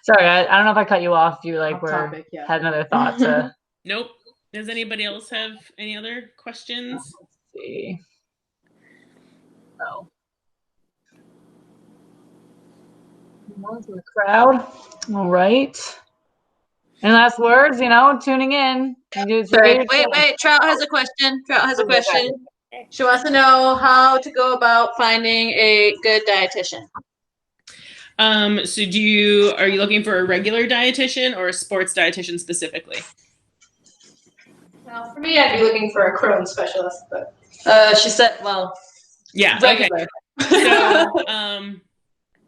Sorry, I don't know if I cut you off. You like Off were topic, yeah. had another thought to Nope. Does anybody else have any other questions? see. No. More to the crowd. All right. Any last words? You know, tuning in. Wait. Trout has a question. She wants to know how to go about finding a good dietitian. So are you looking for a regular dietitian or a sports dietitian specifically? Well, for me, I'd be looking for a Crohn's specialist, but she said, well, Yeah. regular. Okay. So,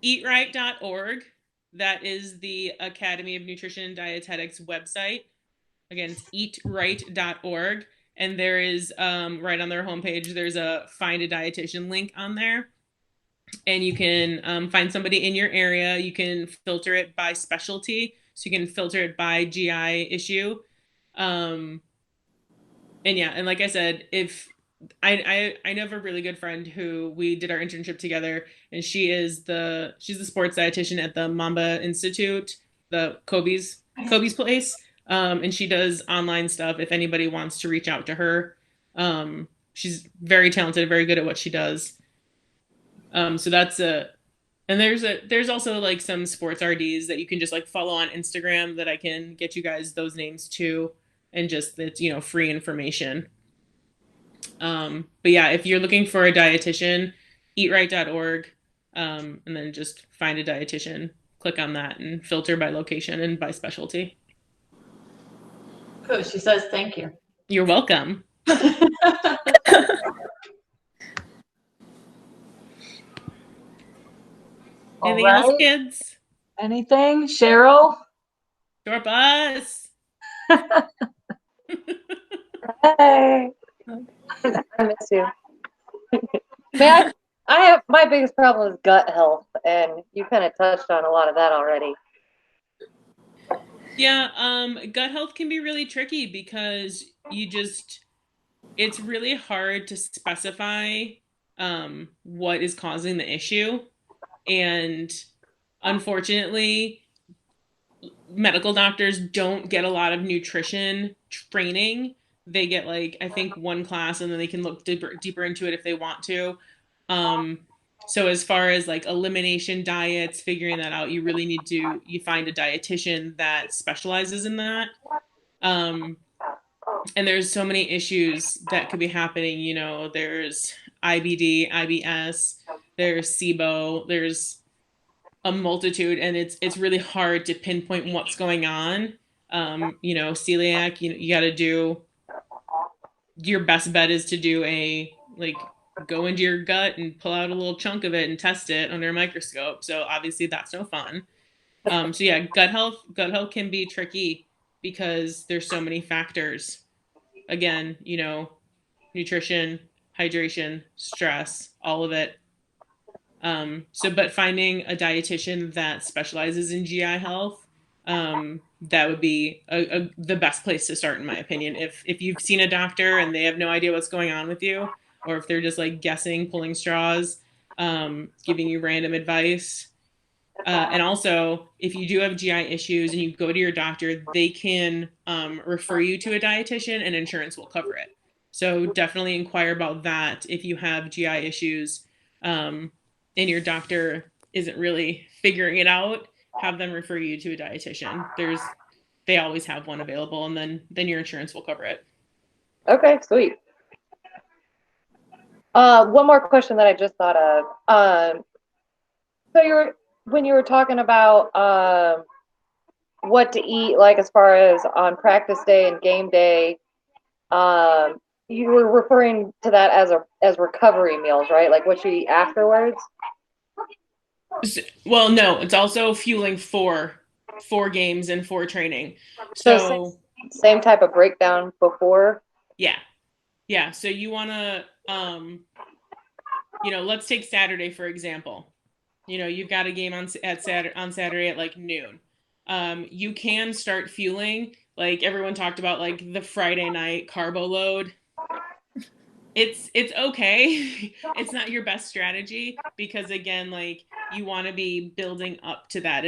eatright.org. That is the Academy of Nutrition and Dietetics website. Again, it's eatright.org. And there is, right on their homepage, there's a find a dietitian link on there. And you can find somebody in your area. You can filter it by specialty. So you can filter it by GI issue. And yeah, and like I said, if I know of a really good friend who we did our internship together, and she's the sports dietitian at the Mamba Institute, the Kobe's place, and she does online stuff. If anybody wants to reach out to her, she's very talented, very good at what she does. So that's and there's also like some sports RDs that you can just like follow on Instagram that I can get you guys those names too, and just it's free information. But yeah, if you're looking for a dietitian, eatright.org, and then just find a dietitian, click on that and filter by location and by specialty. Cool. She says thank you. You're welcome. Anything else, kids? Anything? Cheryl? Short bus. Hey, I miss you. Man, I have my biggest problem is gut health, and you kind of touched on a lot of that already. Yeah, gut health can be really tricky because it's really hard to specify what is causing the issue. And unfortunately, medical doctors don't get a lot of nutrition training. They get like, I think, one class, and then they can look deeper into it if they want to. So as far as like elimination diets, figuring that out, you really need to find a dietitian that specializes in that. And there's so many issues that could be happening. There's IBD, IBS, there's SIBO, there's a multitude, and it's really hard to pinpoint what's going on. Celiac, you got to do your best bet is to do go into your gut and pull out a little chunk of it and test it under a microscope. So obviously that's no fun. So yeah, gut health can be tricky because there's so many factors. Again, nutrition, hydration, stress, all of it. But finding a dietitian that specializes in GI health, that would be the best place to start, in my opinion. If you've seen a doctor and they have no idea what's going on with you, or if they're just like guessing, pulling straws, giving you random advice, And also, if you do have GI issues and you go to your doctor, they can refer you to a dietitian and insurance will cover it. So definitely inquire about that if you have GI issues and your doctor isn't really figuring it out. Have them refer you to a dietitian. They always have one available, and then your insurance will cover it. Okay, sweet. One more question that I just thought of. So when you were talking about what to eat, like as far as on practice day and game day, you were referring to that as recovery meals, right? Like what you eat afterwards. Well, no, it's also fueling for games and for training. So So same type of breakdown before. yeah. So you want to, let's take Saturday for example. You've got a game on Saturday at like noon. You can start fueling, like everyone talked about, like the Friday night carbo load. It's okay. It's not your best strategy because again, like you want to be building up to that.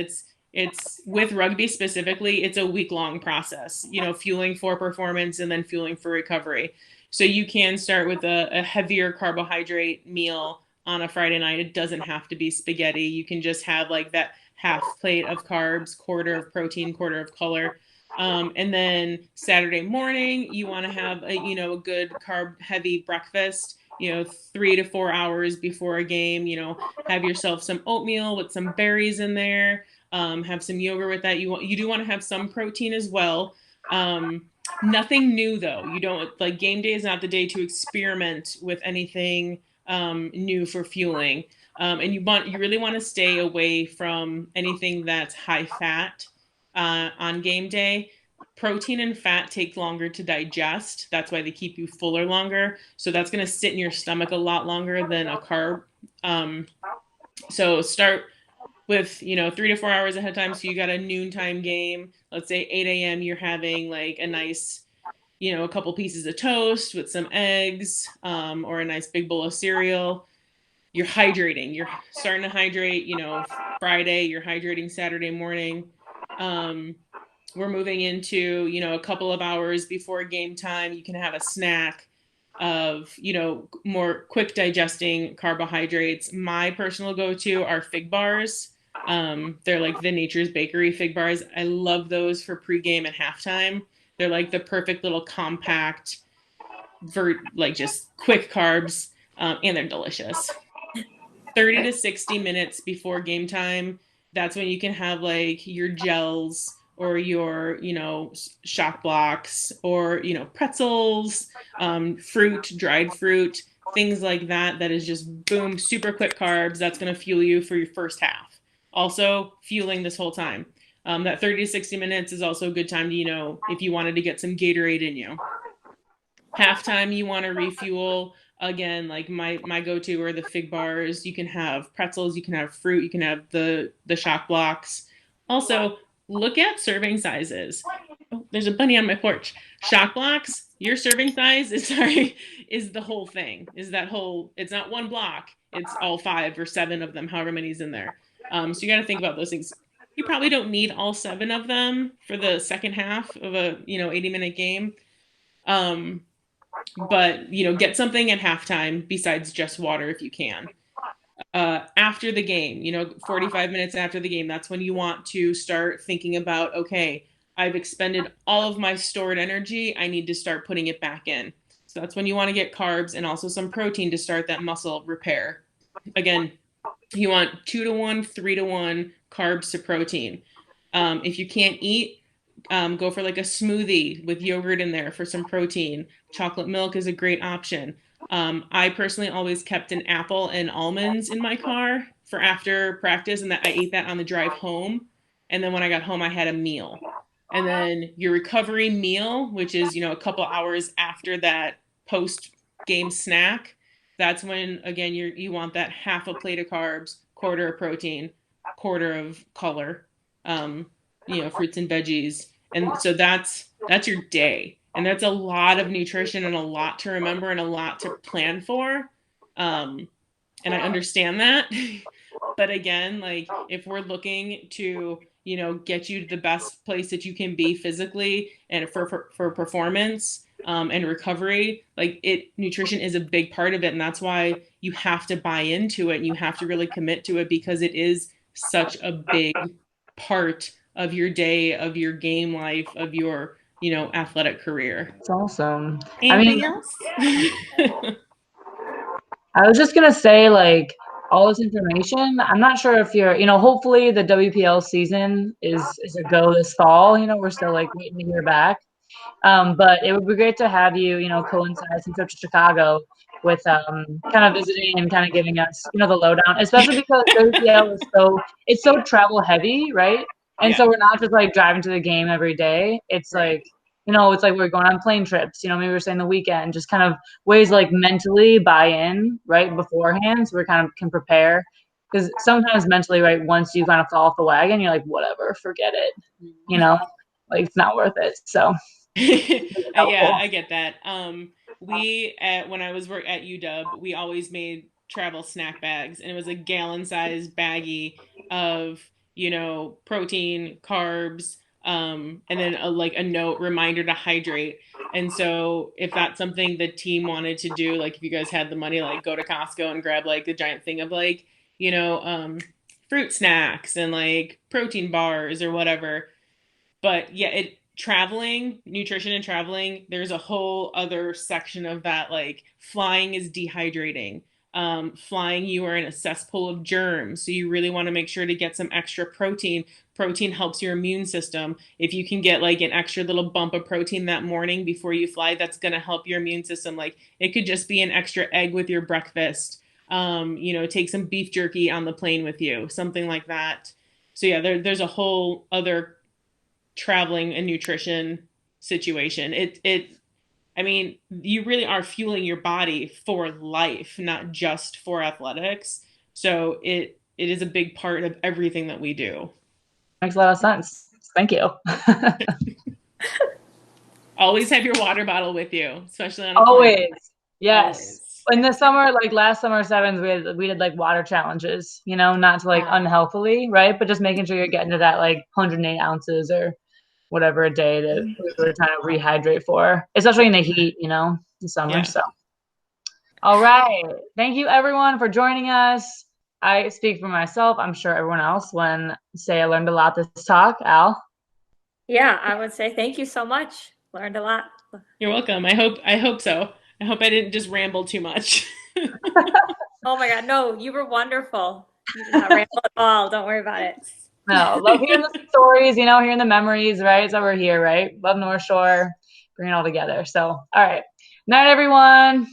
It's with rugby specifically, it's a week-long process, fueling for performance and then fueling for recovery. So you can start with a heavier carbohydrate meal on a Friday night. It doesn't have to be spaghetti. You can just have like that half plate of carbs, quarter of protein, quarter of color. And then Saturday morning, you want to have a good carb heavy breakfast, 3 to 4 hours before a game, have yourself some oatmeal with some berries in there, have some yogurt with that. You do want to have some protein as well. Nothing new though. You don't like game day is not the day to experiment with anything new for fueling. And you really want to stay away from anything that's high fat on game day. Protein and fat take longer to digest. That's why they keep you fuller longer. So that's going to sit in your stomach a lot longer than a carb. So start with 3 to 4 hours ahead of time. So you got a noontime game. Let's say 8 a.m. You're having like a nice a couple pieces of toast with some eggs or a nice big bowl of cereal. You're hydrating. You're starting to hydrate, Friday. You're hydrating Saturday morning. We're moving into, a couple of hours before game time. You can have a snack of, more quick digesting carbohydrates. My personal go-to are fig bars. They're like the Nature's Bakery fig bars. I love those for pregame and halftime. They're like the perfect little compact, like just quick carbs, and they're delicious. 30 to 60 minutes before game time, that's when you can have like your gels or your, shock blocks or, pretzels, fruit, dried fruit, things like that. That is just boom, super quick carbs. That's going to fuel you for your first half. Also fueling this whole time. That 30 to 60 minutes is also a good time to, if you wanted to get some Gatorade in you. Halftime, you want to refuel. Again, like my go-to are the fig bars. You can have pretzels, you can have fruit, you can have the shock blocks. Also, look at serving sizes. Oh, there's a bunny on my porch. Shock blocks, your serving size is the whole thing. It's not one block, it's all 5 or 7 of them, however many's in there. So you got to think about those things. You probably don't need all 7 of them for the second half of a 80-minute game. But get something at halftime besides just water if you can. After the game, 45 minutes after the game, that's when you want to start thinking about, okay, I've expended all of my stored energy. I need to start putting it back in. So that's when you want to get carbs and also some protein to start that muscle repair. Again, you want 2 to 1, 3 to 1 carbs to protein. If you can't eat, go for like a smoothie with yogurt in there for some protein. Chocolate milk is a great option. I personally always kept an apple and almonds in my car for after practice, and that I ate that on the drive home. And then when I got home, I had a meal. And then your recovery meal, which is, a couple hours after that post-game snack, that's when, again, you want that half a plate of carbs, quarter of protein, quarter of color, fruits and veggies. And so that's your day. And that's a lot of nutrition and a lot to remember and a lot to plan for. And I understand that. But again, like if we're looking to, you know, get you to the best place that you can be physically and for performance and recovery, like nutrition is a big part of it. And that's why you have to buy into it and you have to really commit to it, because it is such a big part of your day, of your game life, of your, you know, athletic career. It's awesome. Anything else? I was just gonna say, like, all this information, I'm not sure if you're, you know, hopefully the WPL season is a go this fall. You know, we're still like waiting to hear back. But it would be great to have you, you know, coincide some trip to Chicago with kind of visiting and kind of giving us, you know, the lowdown, especially because WPL is it's so travel heavy, right? And so we're not just like driving to the game every day. It's like, you know, it's like we're going on plane trips, you know, maybe we're saying the weekend, just kind of ways like mentally buy in right beforehand so we kind of can prepare. Because sometimes mentally, right, once you kind of fall off the wagon, you're like, whatever, forget it, you know, like it's not worth it. So yeah, I get that. When I was at UW, we always made travel snack bags, and it was a gallon-sized baggie of, you know, protein, carbs, and then like a note reminder to hydrate. And so if that's something the team wanted to do, like if you guys had the money, like go to Costco and grab like a giant thing of like, you know, fruit snacks and like protein bars or whatever. But yeah, nutrition and traveling, there's a whole other section of that. Like flying is dehydrating. Flying, you are in a cesspool of germs. So you really want to make sure to get some extra protein. Protein helps your immune system. If you can get like an extra little bump of protein that morning before you fly, that's going to help your immune system. Like it could just be an extra egg with your breakfast. You know, take some beef jerky on the plane with you, something like that. So yeah, there's a whole other traveling and nutrition situation. I mean, you really are fueling your body for life, not just for athletics. So it is a big part of everything that we do. Makes a lot of sense. Thank you. Always have your water bottle with you, especially on a Always. plane. Yes. Always. In the summer, like last summer sevens, we did like water challenges, you know, not to like unhealthily, right? But just making sure you're getting to that like 108 ounces or whatever a day that we were trying to rehydrate for, especially in the heat, you know, the summer. Yeah. So, all right. Thank you everyone for joining us. I speak for myself. I'm sure everyone else when say I learned a lot this talk. Al? Yeah, I would say thank you so much. Learned a lot. You're welcome. I hope so. I hope I didn't just ramble too much. Oh my God, no, you were wonderful. You did not ramble at all. Don't worry about it. No, love hearing the stories, you know, hearing the memories, right? So we're here, right? Love North Shore, bring it all together. So, all right. Night, everyone.